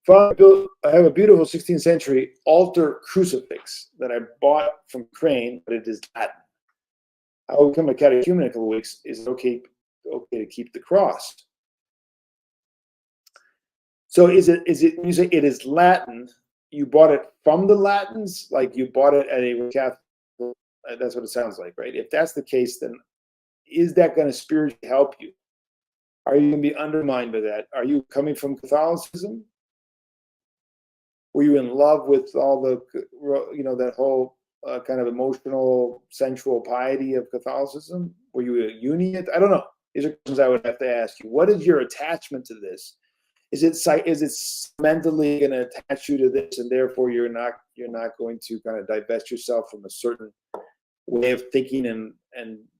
I have a beautiful 16th century altar crucifix that I bought from Crane, but it is Latin. I will become a catechumen in a couple of weeks. Is it okay to keep the cross? So is it when you say it is Latin, you bought it from the Latins, like you bought it at a Catholic? That's what it sounds like, right? If that's the case, then is that going to spiritually help you? Are you going to be undermined by that? Are you coming from Catholicism? Were you in love with all the, that whole kind of emotional, sensual piety of Catholicism? Were you a Uniate? I don't know. These are questions I would have to ask you. What is your attachment to this? Is it mentally going to attach you to this, and therefore you're not going to kind of divest yourself from a certain way of thinking and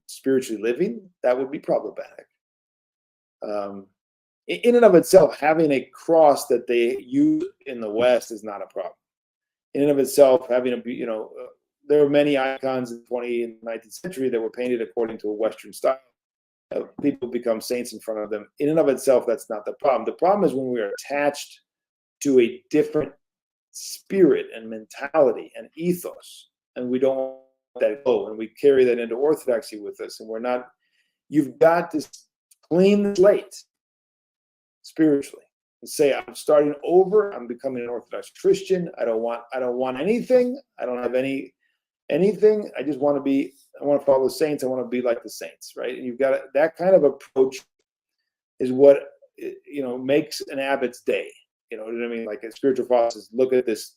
spiritually living? That would be problematic. In and of itself, having a cross that they use in the West is not a problem. In and of itself, having there were many icons in the 20th and 19th century that were painted according to a Western style. People become saints in front of them. In and of itself, that's not the problem. The problem is when we are attached to a different spirit and mentality and ethos, and we don't let that go, and we carry that into Orthodoxy with us, and we're not. You've got to clean the slate spiritually and say, I'm starting over. I'm becoming an Orthodox Christian. I don't want anything. I don't have anything. I just want to be. I want to follow the saints. I want to be like the saints, right? And you've got that kind of approach is what makes an abbot's day. You know what I mean? Like a spiritual father says, look at this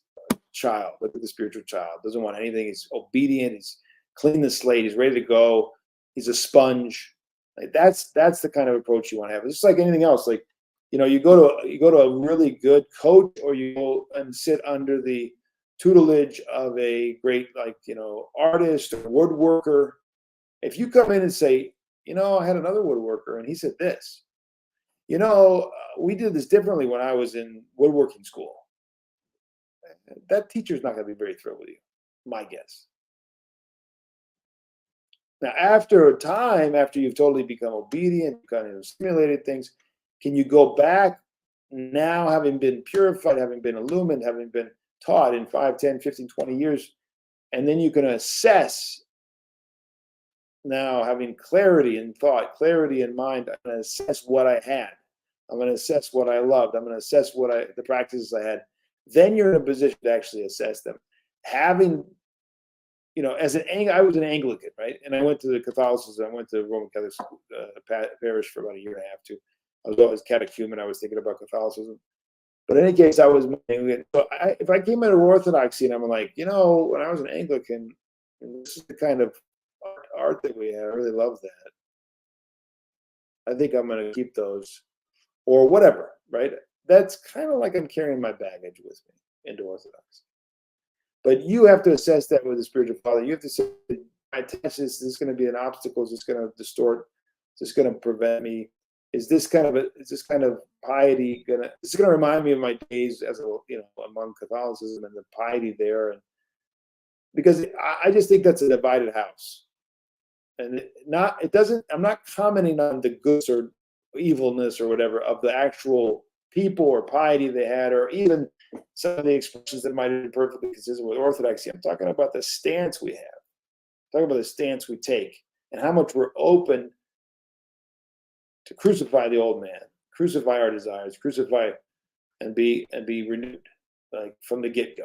child. Look at the spiritual child. Doesn't want anything. He's obedient. He's clean the slate. He's ready to go. He's a sponge. Like that's the kind of approach you want to have. It's just like anything else. Like you go to a really good coach, or you go and sit under the tutelage of a great artist or woodworker. If you come in and say, I had another woodworker and he said this, we did this differently when I was in woodworking school. That teacher's not going to be very thrilled with you, my guess. Now, after a time, after you've totally become obedient, kind of simulated things, can you go back now, having been purified, having been illumined, having been taught in 5, 10, 15, 20 years, and then you can assess now, having clarity in thought, clarity in mind. I'm going to assess what I had. I'm going to assess what I loved. I'm going to assess the practices I had. Then you're in a position to actually assess them. Having, I was an Anglican, right? And I went to the Catholicism. I went to Roman Catholic parish for about a year and a half, too. I was always catechumen. I was thinking about Catholicism. But in any case, I was Anglican. So if I came into Orthodoxy and I'm like, when I was an Anglican, and this is the kind of art that we have, I really love that. I think I'm going to keep those, or whatever, right? That's kind of like I'm carrying my baggage with me into Orthodoxy. But you have to assess that with the spiritual father. You have to say, I attach this. Is this going to be an obstacle? Is this going to distort? Is this going to prevent me? Is this kind of piety going to remind me of my days as among Catholicism and the piety there? And because I just think that's a divided house, and I'm not commenting on the goods or evilness or whatever of the actual people or piety they had, or even some of the expressions that might have been perfectly consistent with Orthodoxy. I'm talking about the stance we have. I'm talking about the stance we take and how much we're open to crucify the old man, crucify our desires, crucify and be renewed, like from the get-go.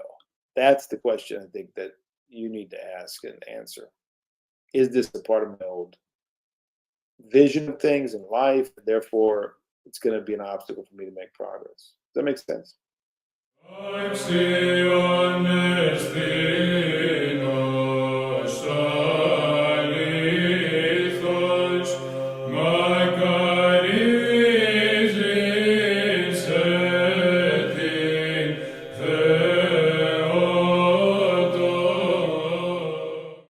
That's the question I think that you need to ask and answer. Is this a part of my old vision of things in life? And therefore, it's going to be an obstacle for me to make progress. Does that make sense?